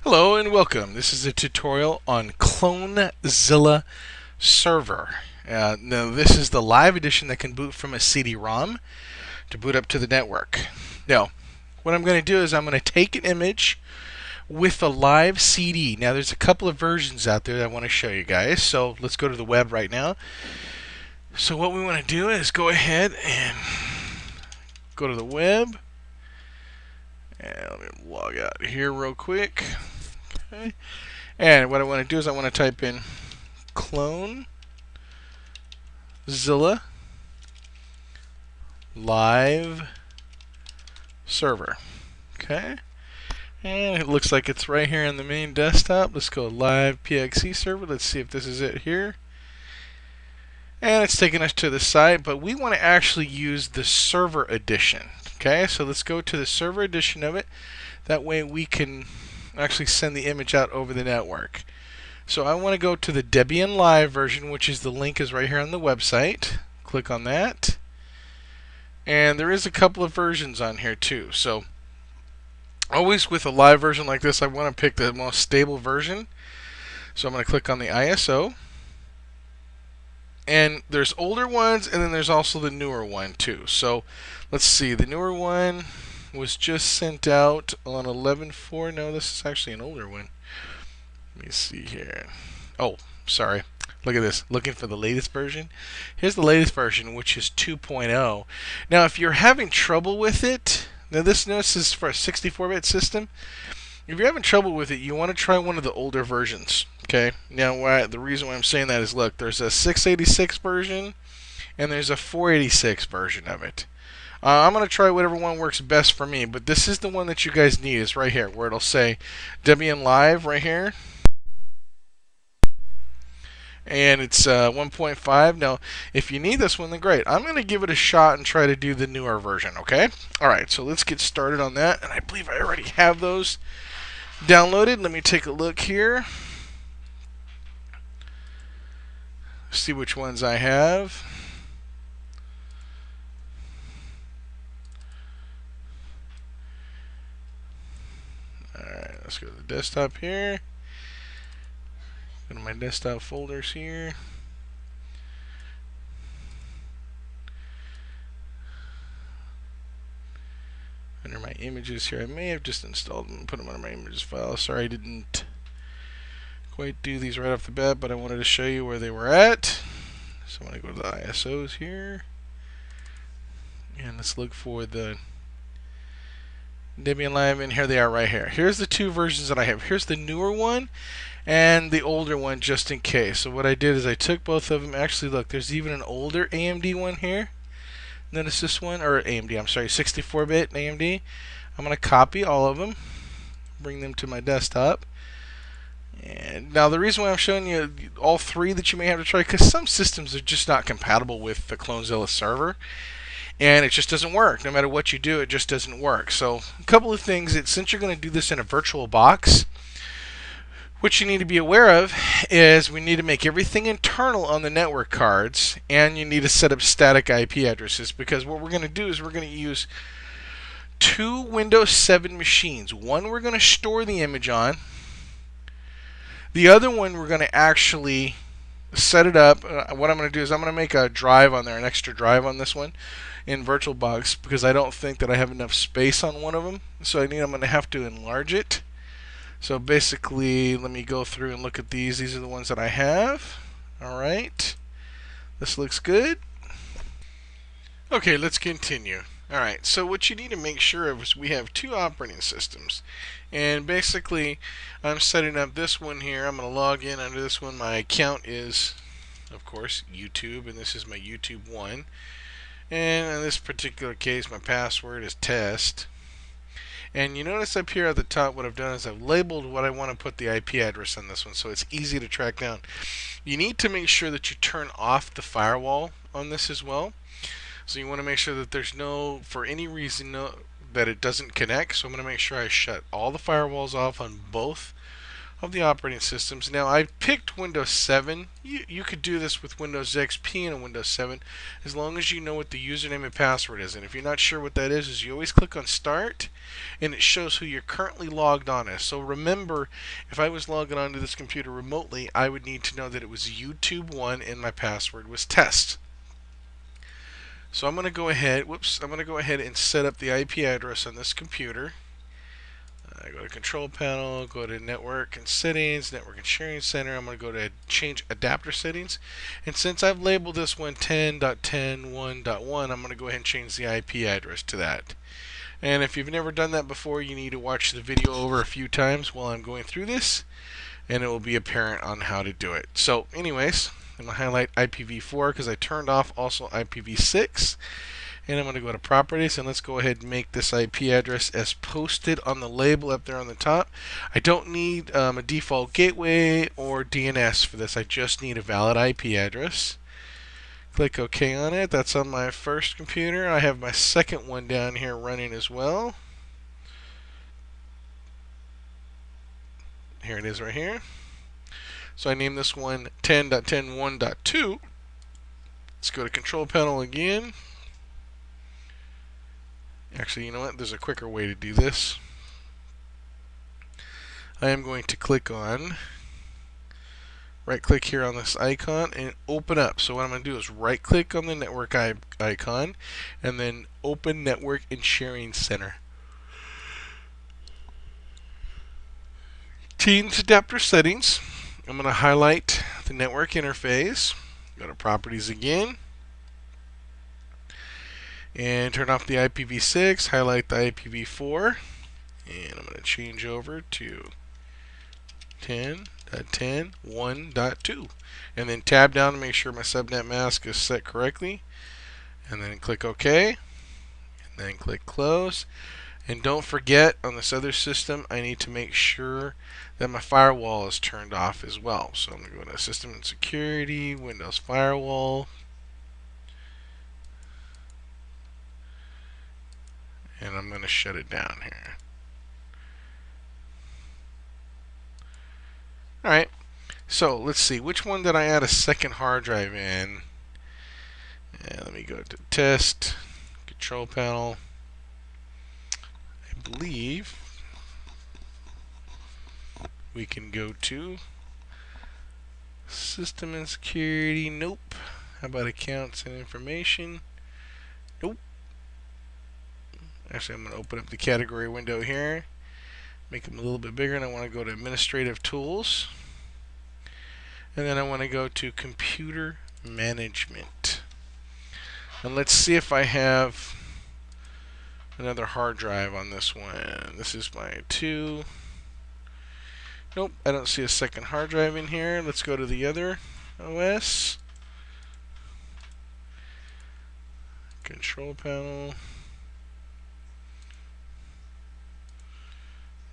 Hello and welcome. This is a tutorial on Clonezilla Server. Now this is the live edition that can boot from a CD-ROM to boot up to the network. Now, what I'm going to do is I'm going to take an image with a live CD. Now there's a couple of versions out there that I want to show you guys. So let's go to the web right now. So what we want to do is go ahead and go to the web. And let me log out here real quick. Okay. And what I want to do is I want to type in Clonezilla Live Server. Okay. And it looks like it's right here in the main desktop. Let's go Live PXE Server. Let's see if this is it here. And it's taking us to the site, but we want to actually use the server edition. Okay, so let's go to the server edition of it. That way we can actually send the image out over the network. So I want to go to the Debian Live version, which is the link is right here on the website. Click on that. And there is a couple of versions on here too. So always with a live version like this, I want to pick the most stable version. So I'm going to click on the ISO. And there's older ones, and then there's also the newer one too. So let's see, the newer one was just sent out on 11/4. No, this is actually an older one. Let me see here. Oh, sorry. Look at this. Looking for the latest version. Here's the latest version, which is 2.0. Now, if you're having trouble with it, now this is for a 64-bit system. If you're having trouble with it, you want to try one of the older versions. Okay. Now, the reason why I'm saying that is, look, there's a 686 version, and there's a 486 version of it. I'm going to try whatever one works best for me, but this is the one that you guys need. Is right here, where it'll say Debian Live right here. And it's 1.5. Now, if you need this one, then great. I'm going to give it a shot and try to do the newer version, okay? Alright, so let's get started on that. And I believe I already have those downloaded. Let me take a look here. See which ones I have. Alright, let's go to the desktop here. Go to my desktop folders here. Under my images here, I may have just installed them and put them under my images file. Sorry I didn't quite do these right off the bat, but I wanted to show you where they were at. So I'm going to go to the ISOs here. And let's look for the Debian Live, and here they are right here. Here's the two versions that I have. Here's the newer one and the older one, just in case. So what I did is I took both of them. Actually, look, there's even an older AMD one here. Notice this one, or AMD, I'm sorry, 64-bit AMD. I'm going to copy all of them, bring them to my desktop. And now the reason why I'm showing you all three that you may have to try, because some systems are just not compatible with the Clonezilla server, and it just doesn't work. No matter what you do, it just doesn't work. So a couple of things, since you're going to do this in a virtual box, what you need to be aware of is we need to make everything internal on the network cards, and you need to set up static IP addresses, because what we're going to do is we're going to use two Windows 7 machines. One we're going to store the image on. The other one we're going to actually set it up. What I'm going to do is I'm going to make a drive on there, an extra drive on this one in VirtualBox, because I don't think that I have enough space on one of them. So I'm going to have to enlarge it. So basically, let me go through and look at these. These are the ones that I have. Alright. This looks good. Okay, let's continue. Alright, so what you need to make sure of is we have two operating systems. And basically, I'm setting up this one here. I'm going to log in under this one. My account is, of course, YouTube, and this is my YouTube 1. And in this particular case, my password is test. And you notice up here at the top, what I've done is I've labeled what I want to put the IP address on this one, so it's easy to track down. You need to make sure that you turn off the firewall on this as well. So you want to make sure that there's no, for any reason, that it doesn't connect. So I'm going to make sure I shut all the firewalls off on both of the operating systems. Now I picked Windows 7. You could do this with Windows XP and a Windows 7 as long as you know what the username and password is. And if you're not sure what that is you always click on Start and it shows who you're currently logged on as. So remember, if I was logging onto this computer remotely, I would need to know that it was YouTube1 and my password was test. So I'm going to go ahead, and set up the IP address on this computer. I go to Control Panel, go to Network and Settings, Network and Sharing Center. I'm going to go to Change Adapter Settings. And since I've labeled this one 10.10.1.1, I'm going to go ahead and change the IP address to that. And if you've never done that before, you need to watch the video over a few times while I'm going through this, and it will be apparent on how to do it. So anyways, I'm going to highlight IPv4 because I turned off also IPv6. And I'm going to go to Properties, and let's go ahead and make this IP address as posted on the label up there on the top. I don't need a default gateway or DNS for this. I just need a valid IP address. Click OK on it. That's on my first computer. I have my second one down here running as well. Here it is right here. So I named this one 10.10.1.2. Let's go to Control Panel again. Actually, you know what? There's a quicker way to do this. I am going to click on, right click here on this icon and open up. So what I'm going to do is right click on the network icon and then open Network and Sharing Center. Change adapter settings. I'm going to highlight the network interface. Go to Properties again. And turn off the IPv6, highlight the IPv4, and I'm going to change over to 10.10.1.2. And then tab down to make sure my subnet mask is set correctly. And then click OK. And then click Close. And don't forget, on this other system, I need to make sure that my firewall is turned off as well. So I'm going to go to System and Security, Windows Firewall. And I'm going to shut it down here. Alright, so let's see. Which one did I add a second hard drive in? And let me go to Test, Control Panel. I believe we can go to System and Security. Nope. How about Accounts and Information? Nope. Actually, I'm going to open up the category window here, make them a little bit bigger, and I want to go to Administrative Tools. And then I want to go to Computer Management. And let's see if I have another hard drive on this one. This is my 2. Nope, I don't see a second hard drive in here. Let's go to the other OS. Control Panel.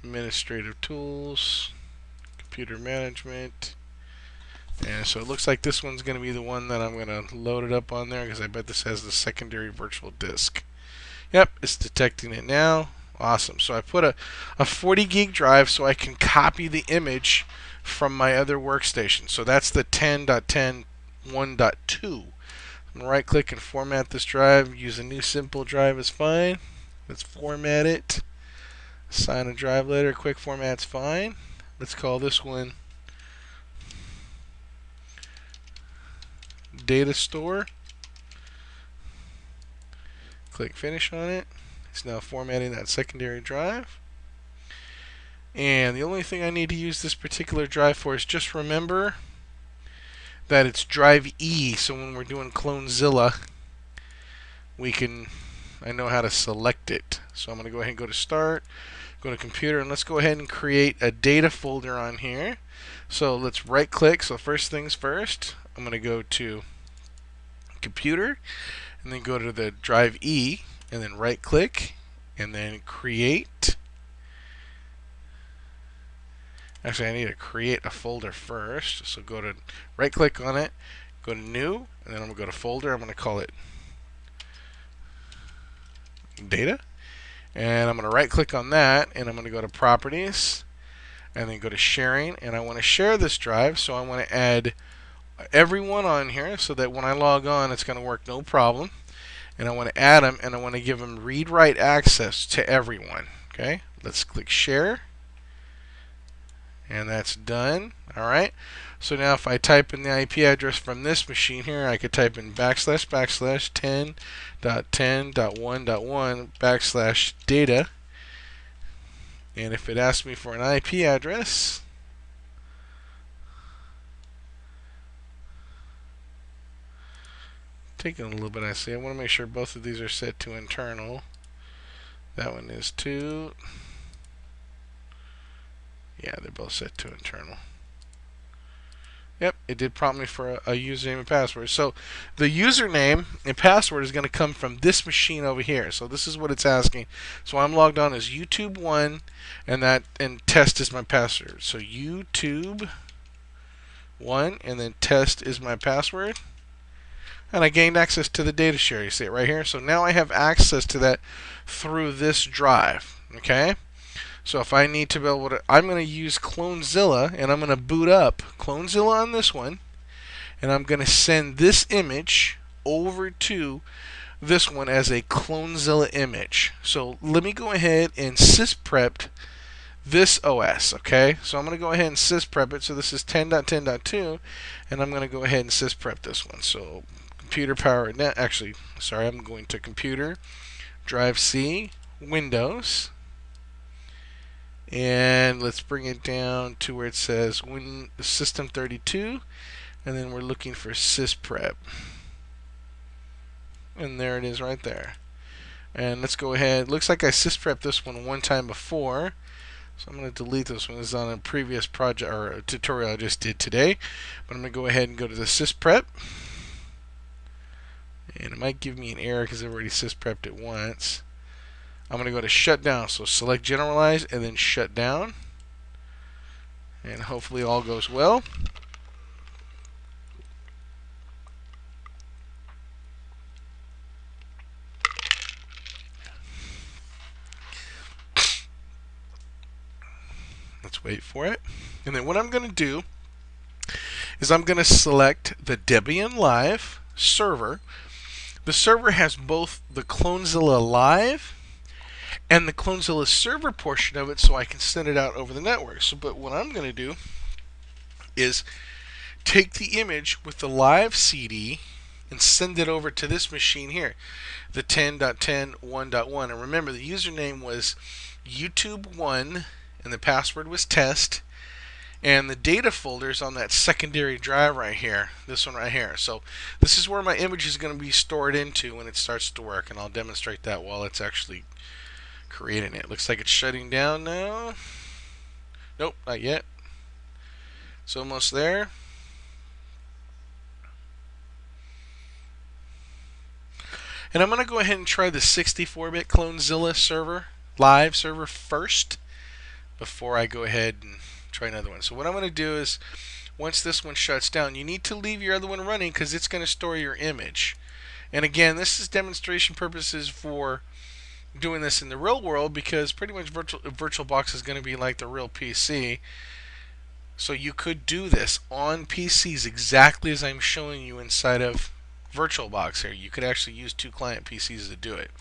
Administrative Tools, Computer Management, and so it looks like this one's going to be the one that I'm going to load it up on there because I bet this has the secondary virtual disk. Yep, it's detecting it now. Awesome. So I put a 40 gig drive so I can copy the image from my other workstation. So that's the 10.10.1.2. I'm going to right click and format this drive. Use a new simple drive is fine. Let's format it. Assign a drive letter, quick format's fine. Let's call this one Data Store. Click Finish on it. It's now formatting that secondary drive. And the only thing I need to use this particular drive for is just remember that it's drive E. So when we're doing Clonezilla, I know how to select it. So I'm going to go ahead and go to Start. Go to Computer, and let's go ahead and create a data folder on here. So let's right click. So first things first, I'm going to go to Computer and then go to the drive E and then right click and then create. Actually, I need to create a folder first. So go to right click on it, go to New, and then I'm going to go to Folder. I'm going to call it Data. And I'm going to right click on that and I'm going to go to Properties. and then go to sharing, and I want to share this drive, so I want to add everyone on here so that when I log on it's going to work no problem. And I want to add them, and I want to give them read-write access to everyone. Okay, let's click share, and that's done. Alright, so now if I type in the IP address from this machine here, I could type in / / 10.10.1.1 / data, and if it asks me for an IP address, taking a little bit, I see. I want to make sure both of these are set to internal. That one is too. Yeah, they're both set to internal. Yep, it did prompt me for a username and password. So the username and password is going to come from this machine over here. So this is what it's asking. So I'm logged on as YouTube1, and test is my password. So YouTube1, and then test is my password. And I gained access to the data share. You see it right here. So now I have access to that through this drive. Okay. So if I need to be able to, I'm going to use Clonezilla, and I'm going to boot up Clonezilla on this one, and I'm going to send this image over to this one as a Clonezilla image. So let me go ahead and sysprep this OS, okay? So I'm going to go ahead and sysprep it. So this is 10.10.2, and I'm going to go ahead and sysprep this one. So computer power net, actually, sorry, I'm going to computer, drive C, Windows, and let's bring it down to where it says System 32, and then we're looking for Sysprep, and there it is right there. And let's go ahead. Looks like I sysprep this one time before, so I'm going to delete this one. This is on a previous project or a tutorial I just did today, but I'm going to go ahead and go to the Sysprep, and it might give me an error because I've already sysprepped it once. I'm going to go to shutdown, so select generalize and then shut down, and hopefully all goes well. Let's wait for it. And then what I'm going to do is I'm going to select the Debian Live server. The server has both the Clonezilla Live and the Clonezilla Server portion of it, so I can send it out over the network. So, but what I'm going to do is take the image with the live CD and send it over to this machine here, the 10.10.1.1. And remember, the username was YouTube1, and the password was test. And the data folder is on that secondary drive right here, this one right here. So this is where my image is going to be stored into when it starts to work, and I'll demonstrate that while it's actually creating it. Looks like it's shutting down now. Nope, not yet. It's almost there. And I'm going to go ahead and try the 64-bit Clonezilla server, live server first, before I go ahead and try another one. So what I'm going to do is, once this one shuts down, you need to leave your other one running because it's going to store your image. And again, this is demonstration purposes for doing this in the real world, because pretty much VirtualBox is going to be like the real PC. So you could do this on PCs exactly as I'm showing you inside of VirtualBox here. You could actually use 2 client PCs to do it.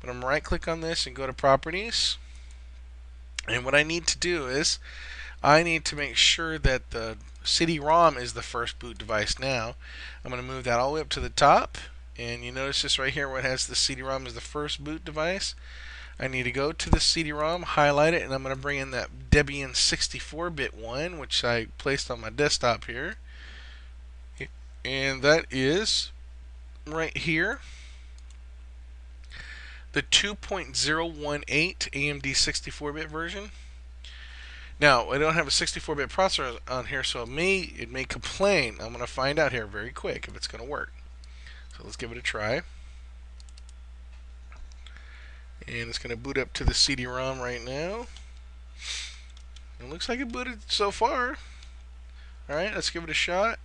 But I'm right click on this and go to properties. And what I need to do is I need to make sure that the CD-ROM is the first boot device now. I'm going to move that all the way up to the top. And you notice this right here where it has the CD-ROM as the first boot device. I need to go to the CD-ROM, highlight it, and I'm going to bring in that Debian 64-bit one, which I placed on my desktop here. And that is right here, the 2.018 AMD 64-bit version. Now, I don't have a 64-bit processor on here, so it may complain. I'm going to find out here very quick if it's going to work. So let's give it a try. And it's going to boot up to the CD-ROM right now. It looks like it booted so far. Alright, let's give it a shot.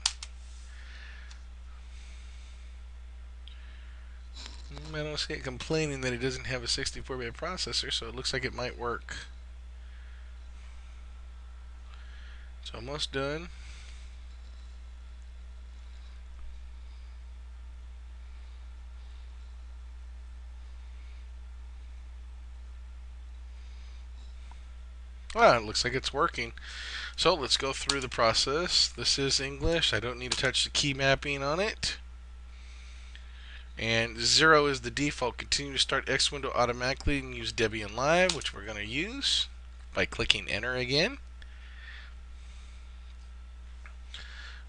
I don't see it complaining that it doesn't have a 64-bit processor, so it looks like it might work. It's almost done. Well, it looks like it's working. So let's go through the process. This is English. I don't need to touch the key mapping on it. And 0 is the default. Continue to start X window automatically and use Debian Live, which we're going to use by clicking enter again.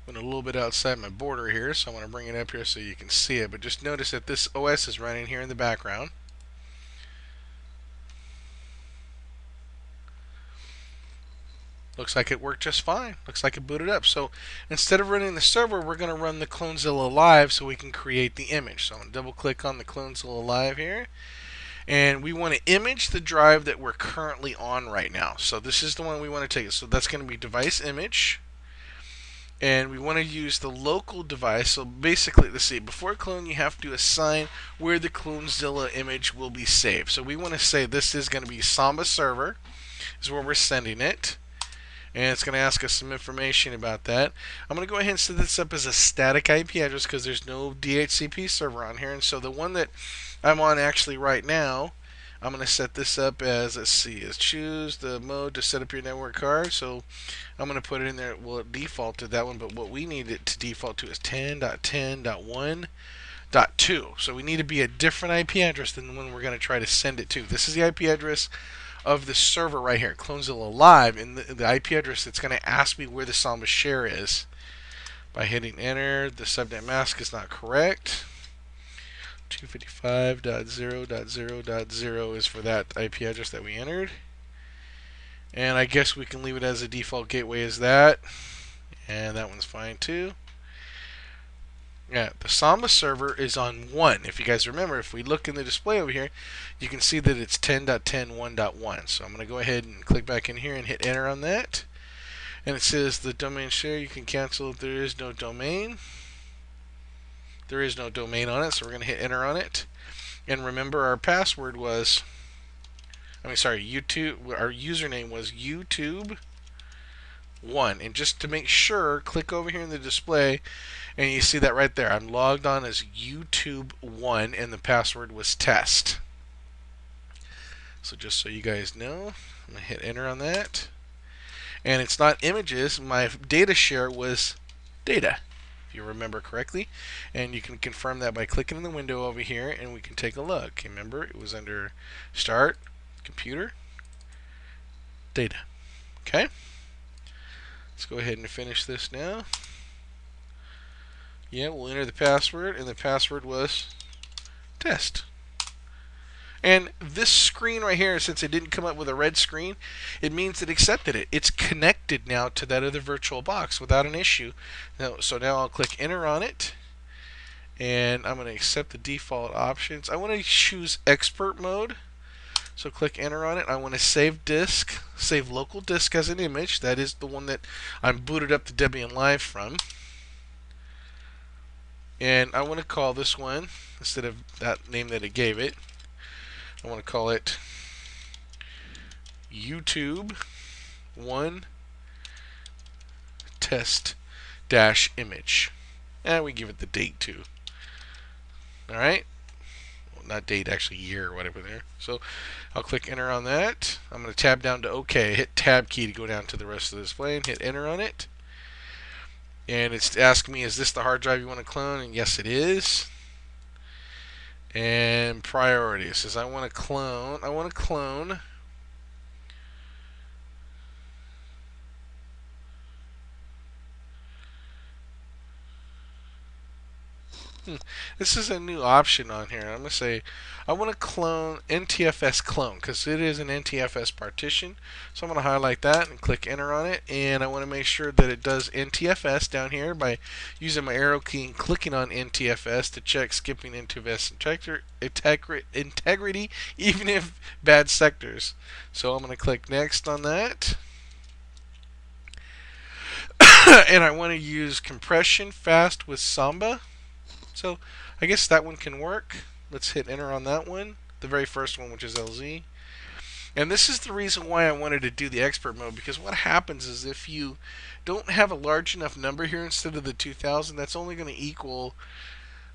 Went a little bit outside my border here, so I want to bring it up here so you can see it. But just notice that this OS is running here in the background. Looks like it worked just fine. Looks like it booted up. So instead of running the server, we're going to run the Clonezilla Live so we can create the image. So I'm going to double click on the Clonezilla Live here. And we want to image the drive that we're currently on right now. So this is the one we want to take. So that's going to be device image. And we want to use the local device. So basically, let's see, before clone, you have to assign where the Clonezilla image will be saved. So we want to say this is going to be Samba Server, is where we're sending it. And it's going to ask us some information about that. I'm going to go ahead and set this up as a static IP address because there's no DHCP server on here. And so the one that I'm on actually right now, I'm going to set this up as, let's see, is choose the mode to set up your network card. So I'm going to put it in there. Well, it default to that one, but what we need it to default to is 10.10.1.2. So we need to be a different IP address than the one we're going to try to send it to. This is the IP address of the server right here, Clonezilla Live, and the IP address that's going to ask me where the Samba share is. By hitting enter, the subnet mask is not correct. 255.0.0.0 is for that IP address that we entered. And I guess we can leave it as a default gateway as that. And that one's fine too. Yeah, the Samba server is on 1. If you guys remember, if we look in the display over here, you can see that it's 10.10.1.1. So I'm going to go ahead and click back in here and hit enter on that. And it says the domain share, you can cancel if there is no domain. There is no domain on it, so we're going to hit enter on it. And remember, our password was, YouTube, our username was YouTube1. And just to make sure, click over here in the display, and you see that right there. I'm logged on as YouTube1, and the password was test. So just so you guys know, I'm going to hit enter on that. And it's not images. My data share was data, if you remember correctly. And you can confirm that by clicking in the window over here, and we can take a look. Remember, it was under Start, Computer, Data. Okay? Let's go ahead and finish this now. Yeah, we'll enter the password, and the password was test. And this screen right here, since it didn't come up with a red screen, it means it accepted it. It's connected now to that other virtual box without an issue. So now I'll click enter on it, and I'm going to accept the default options. I want to choose expert mode. So click enter on it. I want to save disk, save local disk as an image. That is the one that I'm booted up to Debian Live from. And I want to call this one, instead of that name that it gave it, I want to call it YouTube1 test-image. And we give it the date too. Alright? Well, not date, actually year or whatever there. So I'll click enter on that. I'm going to tab down to OK. Hit tab key to go down to the rest of the display and hit enter on it. And it's asking me, is this the hard drive you want to clone? And yes, it is. And priority. It says I want to clone. This is a new option on here. I'm going to say I want to clone NTFS clone because it is an NTFS partition. So I'm going to highlight that and click enter on it. And I want to make sure that it does NTFS down here by using my arrow key and clicking on NTFS to check skipping NTFS integrity even if bad sectors. So I'm going to click next on that. And I want to use compression fast with Samba. So I guess that one can work. Let's hit enter on that one, the very first one, which is LZ. And this is the reason why I wanted to do the expert mode, because what happens is if you don't have a large enough number here instead of the 2000, that's only going to equal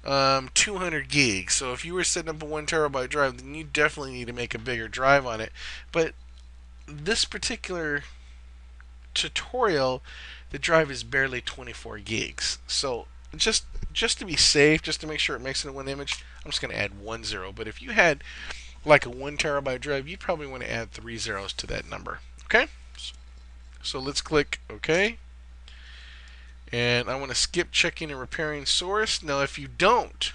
200 gigs. So if you were setting up a 1 terabyte drive, then you definitely need to make a bigger drive on it. But this particular tutorial, the drive is barely 24 gigs. So just to be safe, just to make sure it makes it in one image, I'm just going to add 1 0. But if you had like a 1 terabyte drive, you probably want to add 3 zeros to that number. Okay? So let's click OK. And I want to skip checking and repairing source. Now if you don't,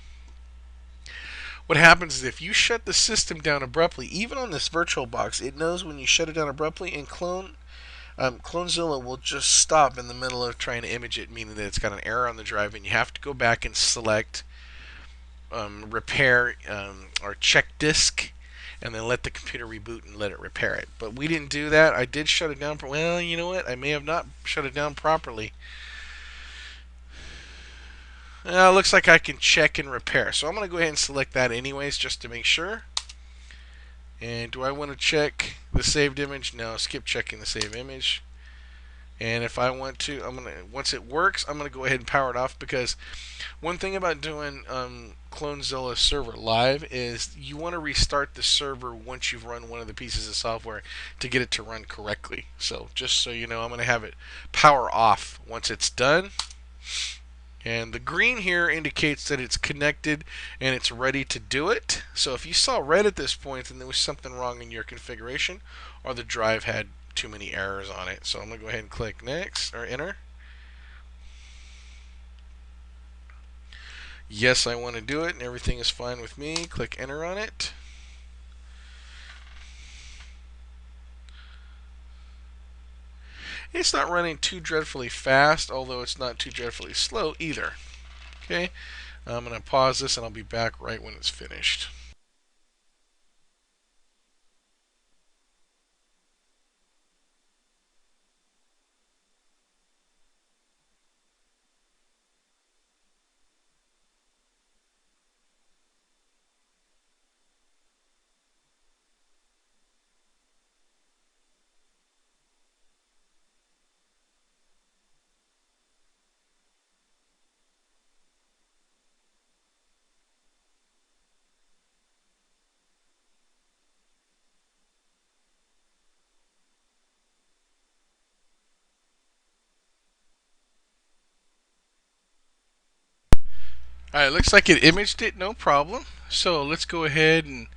what happens is if you shut the system down abruptly, even on this virtual box, it knows when you shut it down abruptly, and Clonezilla will just stop in the middle of trying to image it, meaning that it's got an error on the drive, and you have to go back and select repair or check disk, and then let the computer reboot and let it repair it. But we didn't do that. I did shut it down. Well, you know what? I may have not shut it down properly. Looks like I can check and repair. So I'm going to go ahead and select that anyways, just to make sure. And do I want to check the saved image? No, skip checking the saved image. And if I want to, once it works, I'm going to go ahead and power it off, because one thing about doing Clonezilla Server live is you want to restart the server once you've run one of the pieces of software to get it to run correctly. So just so you know, I'm going to have it power off once it's done. And the green here indicates that it's connected and it's ready to do it. So if you saw red at this point, then there was something wrong in your configuration, or the drive had too many errors on it. So I'm going to go ahead and click next, or enter. Yes, I want to do it, and everything is fine with me. Click enter on it. It's not running too dreadfully fast, although it's not too dreadfully slow either. Okay, I'm going to pause this and I'll be back right when it's finished. Alright, looks like it imaged it, no problem. So let's go ahead and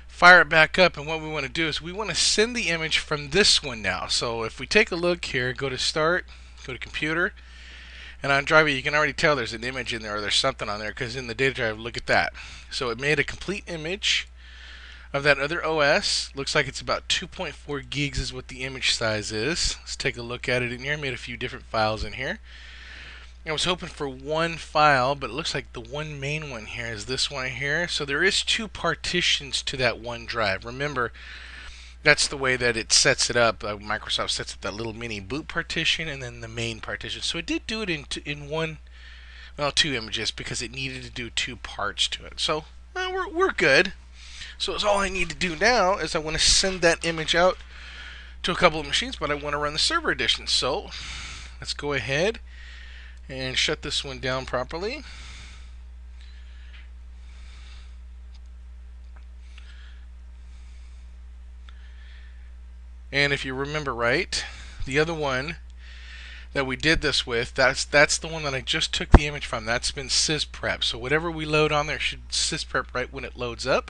fire it back up, and what we want to do is we want to send the image from this one now. So if we take a look here, go to start, go to computer, and on driver you can already tell there's an image in there, or there's something on there, because in the data drive, look at that. So it made a complete image of that other OS. Looks like it's about 2.4 gigs is what the image size is. Let's take a look at it in here. I made a few different files in here. I was hoping for one file, but it looks like the one main one here is this one here. So there is 2 partitions to that one drive. Remember, that's the way that it sets it up. Microsoft sets up that little mini boot partition and then the main partition. So it did do it in one, well, 2 images, because it needed to do 2 parts to it. So we're good. So it's all I need to do now is I want to send that image out to a couple of machines, but I want to run the server edition. So let's go ahead and shut this one down properly. And if you remember right, the other one that we did this with, that's the one that I just took the image from. That's been Sysprep. So whatever we load on there should Sysprep right when it loads up.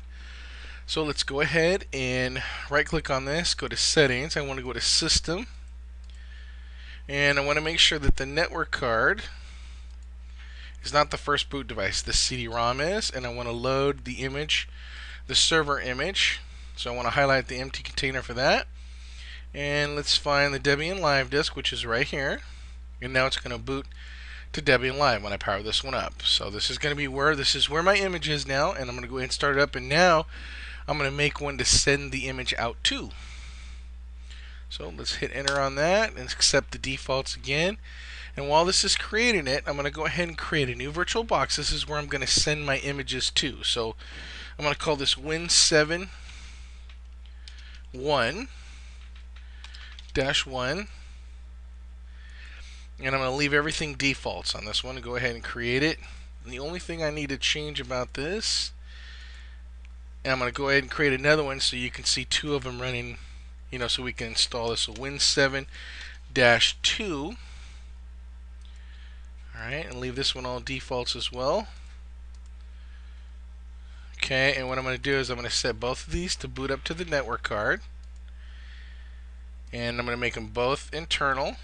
So let's go ahead and right click on this, go to settings. I want to go to system, and I want to make sure that the network card is not the first boot device. The CD-ROM is, and I want to load the image, the server image. So I want to highlight the empty container for that. And let's find the Debian Live disk, which is right here. And now it's going to boot to Debian Live when I power this one up. So this is going to be where my image is now, and I'm going to go ahead and start it up. And now I'm going to make one to send the image out to. So let's hit enter on that and accept the defaults again. And while this is creating it, I'm going to go ahead and create a new virtual box. This is where I'm going to send my images to. So I'm going to call this Win7 1 dash 1, and I'm going to leave everything defaults on this one and go ahead and create it. And the only thing I need to change about this, and I'm going to go ahead and create another one so you can see two of them running, so we can install this. So Win7-2, alright, and leave this one all defaults as well. Okay, and what I'm going to do is I'm going to set both of these to boot up to the network card. And I'm going to make them both internal.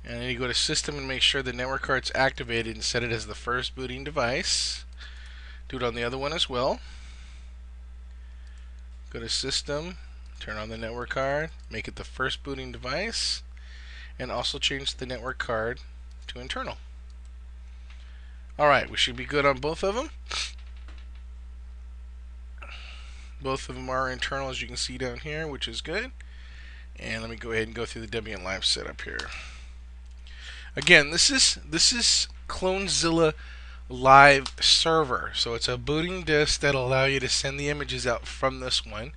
And then you go to System and make sure the network card's activated and set it as the first booting device. Do it on the other one as well. Go to System, turn on the network card, make it the first booting device, and also change the network card to internal. Alright, we should be good on both of them. Both of them are internal, as you can see down here, which is good. And let me go ahead and go through the Debian Live setup here. Again, this is Clonezilla Live Server. So it's a booting disk that'll allow you to send the images out from this one.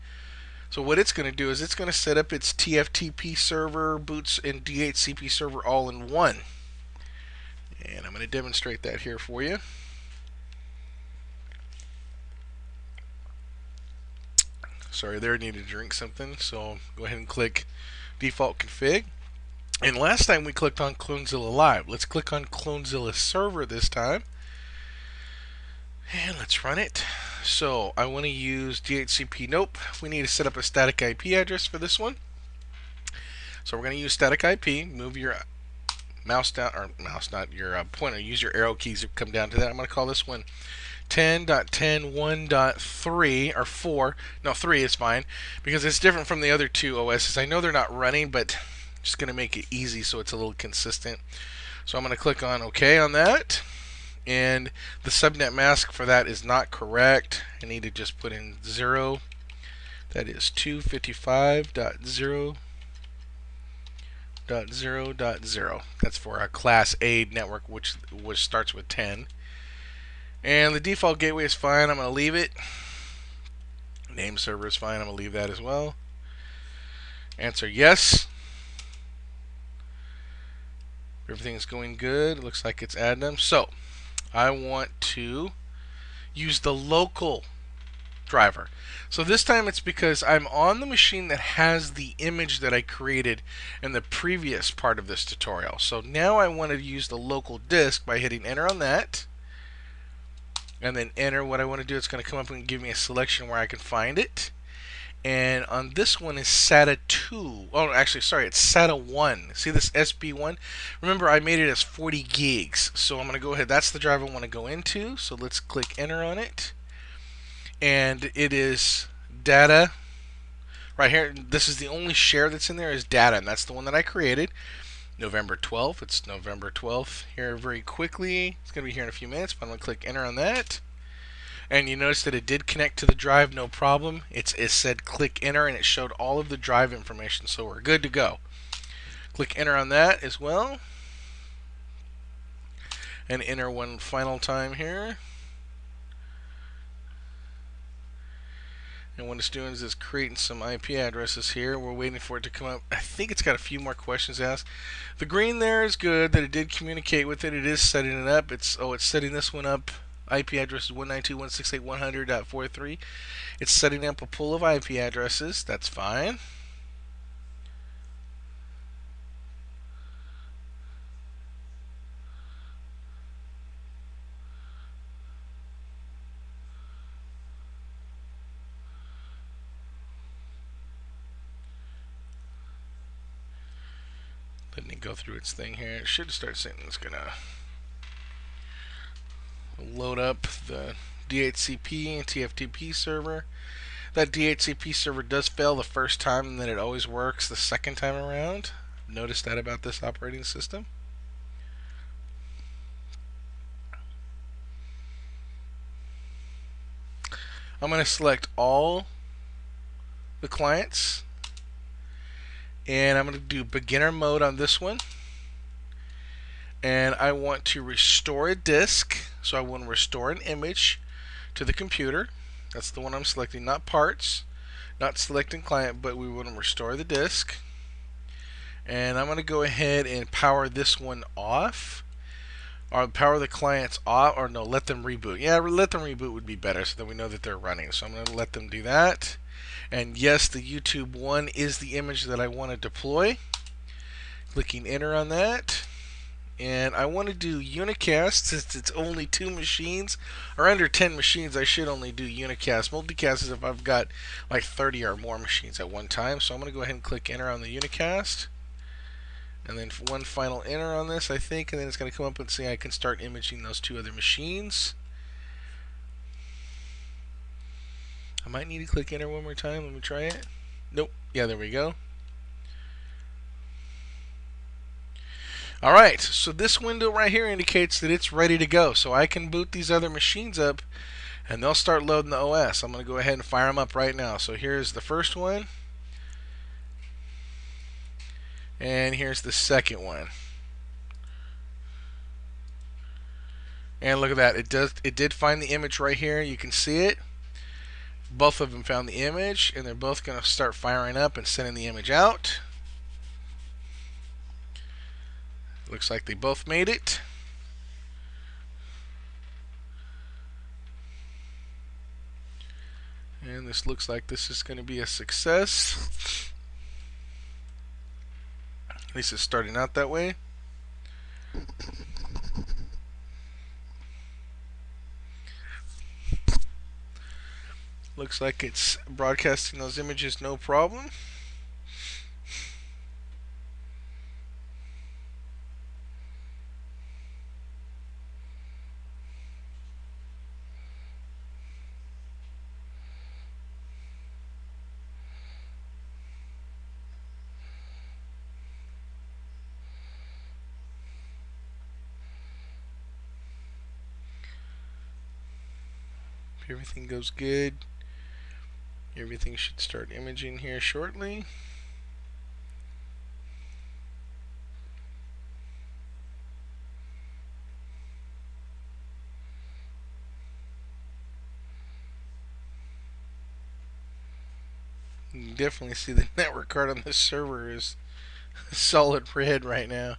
So what it's going to do is it's going to set up its TFTP server, boots, and DHCP server all in one. And I'm going to demonstrate that here for you. Sorry there, I need to drink something, so go ahead and click Default Config. And last time we clicked on Clonezilla Live. Let's click on Clonezilla Server this time. And let's run it. So I want to use DHCP. Nope, we need to set up a static IP address for this one. So we're going to use static IP. Move your mouse down, or mouse, not your pointer. Use your arrow keys to come down to that. I'm going to call this one 10.10.1.3 or 4. No, 3 is fine because it's different from the other two OSs. I know they're not running, but I'm just going to make it easy so it's a little consistent. So I'm going to click on OK on that. And the subnet mask for that is not correct. I need to just put in 0. That is 255.0.0.0. That's for a Class A network, which starts with 10. And the default gateway is fine. I'm going to leave it. Name server is fine. I'm going to leave that as well. Answer yes. Everything's going good. It looks like it's adding them. So I want to use the local driver. So this time it's because I'm on the machine that has the image that I created in the previous part of this tutorial. So now I want to use the local disk by hitting enter on that. And then enter what I want to do. It's going to come up and give me a selection where I can find it. And on this one is SATA 2. Oh, actually, sorry, it's SATA 1. See this SB1? Remember, I made it as 40 gigs. So I'm going to go ahead. That's the drive I want to go into. So let's click enter on it. And it is data. Right here, this is the only share that's in there is data. And that's the one that I created. November 12th. It's November 12th here very quickly. It's going to be here in a few minutes, but I'm going to click enter on that. And you notice that it did connect to the drive, no problem. It said click enter, and it showed all of the drive information, so we're good to go. Click enter on that as well. And enter one final time here. And what it's doing is it's creating some IP addresses here. We're waiting for it to come up. I think it's got a few more questions asked. The green there is good that it did communicate with it. It is setting it up. It's setting this one up. IP address is 192.168.100.43. It's setting up a pool of IP addresses. That's fine. Letting it go through its thing here. It should start saying it's gonna load up the DHCP and TFTP server. That DHCP server does fail the first time, and then it always works the second time around. Notice that about this operating system. I'm going to select all the clients, and I'm going to do beginner mode on this one. And I want to restore a disk, so I want to restore an image to the computer. That's the one I'm selecting, not parts. not selecting client, but we want to restore the disk. And I'm going to go ahead and power this one off, or power the clients off, or no, let them reboot. Yeah, let them reboot would be better, so that we know that they're running. So I'm going to let them do that. And yes, the YouTube one is the image that I want to deploy. Clicking enter on that. And I want to do unicast since it's only 2 machines, or under 10 machines. I should only do unicast. Multicast is if I've got like 30 or more machines at one time. So I'm going to go ahead and click enter on the unicast, and then one final enter on this, I think, and then it's going to come up and say I can start imaging those 2 other machines. I might need to click enter one more time. Let me try it. Nope. Yeah, there we go. Alright, so this window right here indicates that it's ready to go. So I can boot these other machines up and they'll start loading the OS. I'm going to go ahead and fire them up right now. So here's the first one. And here's the second one. And look at that. It did find the image right here. You can see it. Both of them found the image, and they're both going to start firing up and sending the image out. Looks like they both made it. And this looks like this is going to be a success. At least it's starting out that way. Looks like it's broadcasting those images no problem. If everything goes good, everything should start imaging here shortly. You can definitely see the network card on this server is solid red right now.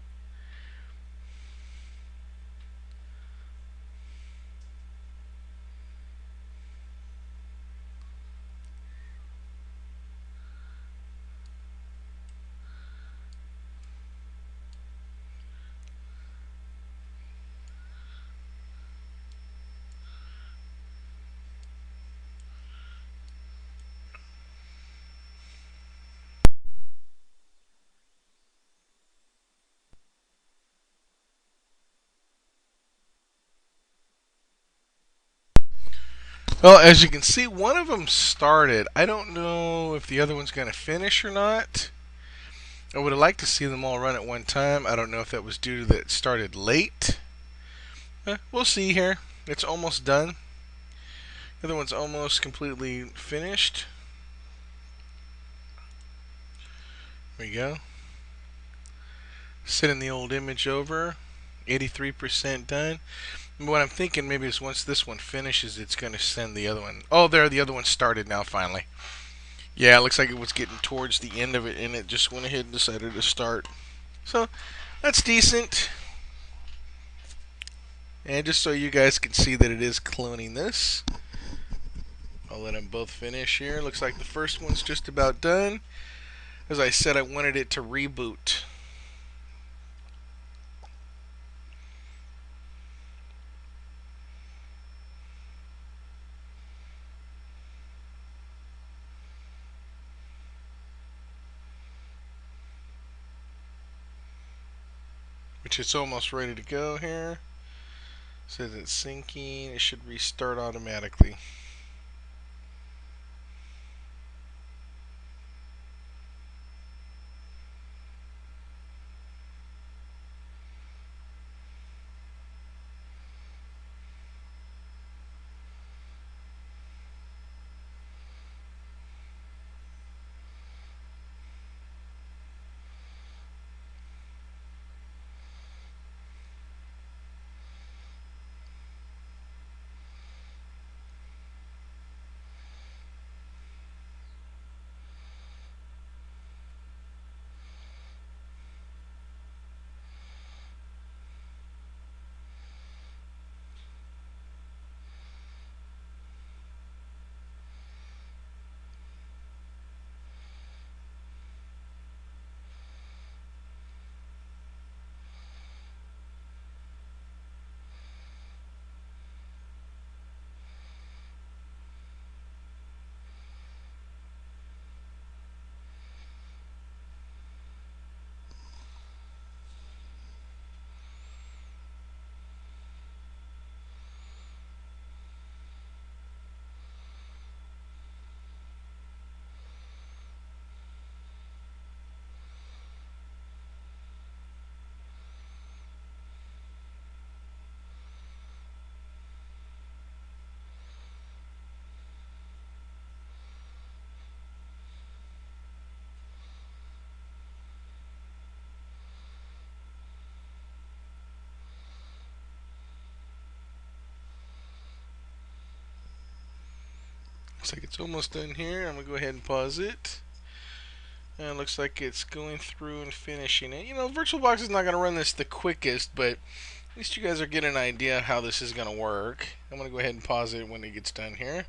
Well, as you can see, one of them started. I don't know if the other one's going to finish or not. I would have liked to see them all run at one time. I don't know if that was due to that it started late. We'll see here. It's almost done. The other one's almost completely finished. There we go. Sending the old image over. 83% done. What I'm thinking maybe is once this one finishes, it's going to send the other one. Oh, there, the other one started now finally. Yeah, it looks like it was getting towards the end of it, and it just went ahead and decided to start. So, that's decent. And just so you guys can see that it is cloning this, I'll let them both finish here. Looks like the first one's just about done. As I said, I wanted it to reboot. Which it's almost ready to go here. Says it's syncing. It should restart automatically. Looks like it's almost done here. I'm going to go ahead and pause it. And it looks like it's going through and finishing it. You know, VirtualBox is not going to run this the quickest, but at least you guys are getting an idea how this is going to work. I'm going to go ahead and pause it when it gets done here.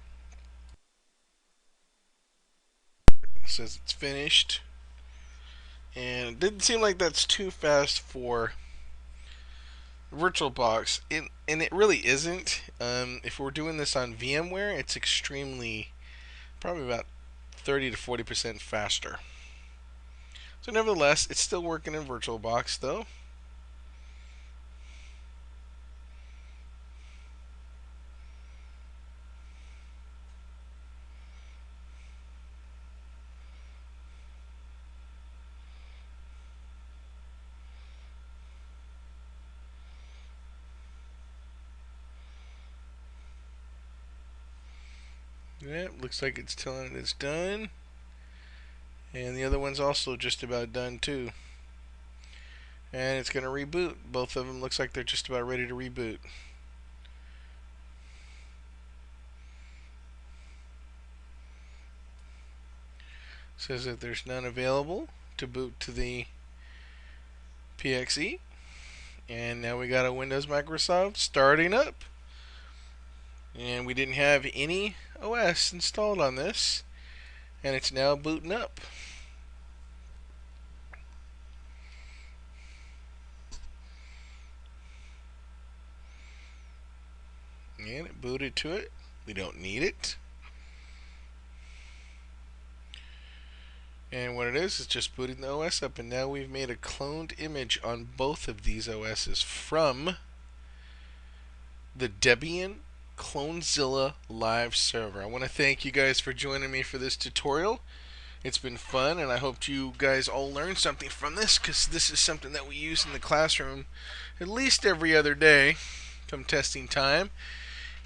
It says it's finished. And it didn't seem like that's too fast for VirtualBox. And it really isn't. If we're doing this on VMware, it's extremely, probably about 30 to 40% faster. So nevertheless, it's still working in VirtualBox though. Yeah, looks like it's telling it it's done. And the other one's also just about done too. And it's going to reboot. Both of them looks like they're just about ready to reboot. Says that there's none available to boot to the PXE. And now we got a Windows Microsoft starting up. And we didn't have any OS installed on this. And it's now booting up. And it booted to it. We don't need it. And what it is just booting the OS up. And now we've made a cloned image on both of these OSs from the Debian Clonezilla live server. I want to thank you guys for joining me for this tutorial. It's been fun, and I hope you guys all learned something from this, because this is something that we use in the classroom at least every other day come testing time.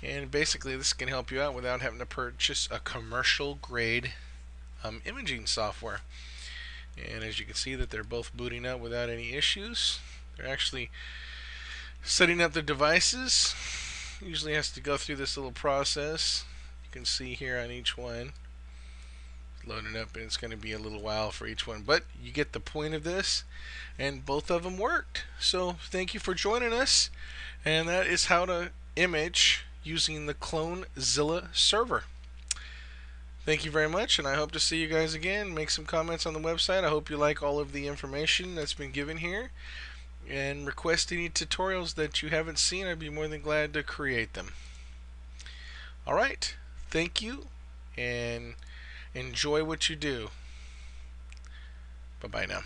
And basically this can help you out without having to purchase a commercial grade imaging software. And as you can see that they're both booting up without any issues. They're actually setting up the devices. Usually has to go through this little process. You can see here on each one. Loading up, and it's going to be a little while for each one, but you get the point of this, and both of them worked. So thank you for joining us, and that is how to image using the Clonezilla server. Thank you very much, and I hope to see you guys again. Make some comments on the website. I hope you like all of the information that's been given here, and request any tutorials that you haven't seen. I'd be more than glad to create them. Alright, thank you, and enjoy what you do. Bye-bye now.